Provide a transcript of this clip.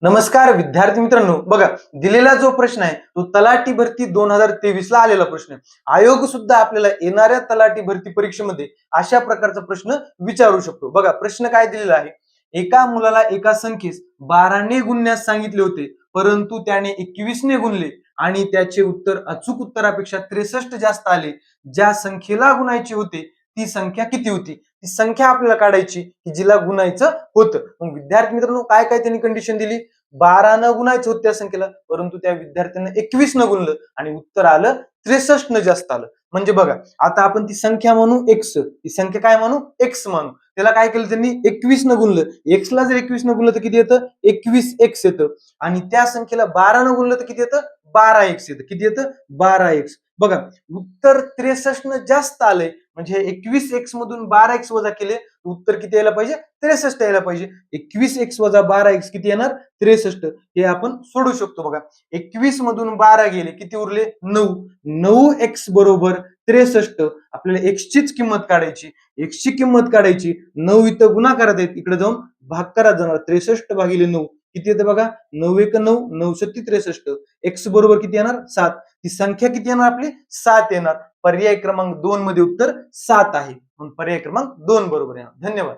नमस्कार विद्यार्थी मित्रांनो, बघा दिलेला जो प्रश्न आहे तो तलाठी भरती 2023 ला आलेला प्रश्न आहे. आयोग सुद्धा आपल्याला येणाऱ्या तलाठी भरती परीक्षेमध्ये अशा प्रकारचा प्रश्न विचारू शकतो. बघा प्रश्न काय दिलेला आहे. एका मुलाला एका संख्येस 12 ने गुणण्यास सांगितले होते, परंतु त्याने 21 ने गुणले आणि त्याचे उत्तर अचूक उत्तरापेक्षा 63 जास्त आले. ज्या संख्येला गुणायचे होते ती संख्या किती होती? ती संख्या आपल्याला काढायची की जिला गुणायचं होतं. मग विद्यार्थी मित्रांनो काय काय त्यांनी कंडिशन दिली. 12 न गुणायचं होतं त्या संख्येला, परंतु त्या विद्यार्थ्यांना 21 न गुणलं आणि उत्तर आलं 63 न जास्त आलं. म्हणजे बघा आता आपण ती संख्या म्हणू एक्स, ती संख्या काय म्हणू एक्स म्हणू. त्याला काय केलं त्यांनी 21 न गुणलं. एक्स ला जर 21 न गुणलं तर किती येतं? 21 एक्स येतं. आणि त्या संख्येला 12 न गुणलं तर किती येतं? 12 एक्स येतं. किती येतं? 12 एक्स. बघा उत्तर 63 न जास्त आलंय, म्हणजे 21 एक्स मधून 12 एक्स वजा केले उत्तर किती यायला पाहिजे? 63 यायला पाहिजे. 21 एक्स वजा 12 एक्स किती येणार? 63. हे आपण सोडू शकतो. बघा 21 मधून 12 गेले किती उरले? 9. 9 एक्स बरोबर 63. आपल्याला एक्स चीच किंमत काढायची. एक्स ची किंमत काढायची. 9 इथं गुणाकारात आहेत, इकडे जाऊन भागाकारात जाणार. 63 भागिले 9 किती येतं बघा? 9 1 9, 9 7 63. एक्स बरोबर किती येणार? 7. ती संख्या किती येणार आपली? 7 येणार. पर्याय क्रमांक 2 मध्ये उत्तर 7 आहे. म्हणून पर्याय क्रमांक 2 बरोबर येणार. धन्यवाद.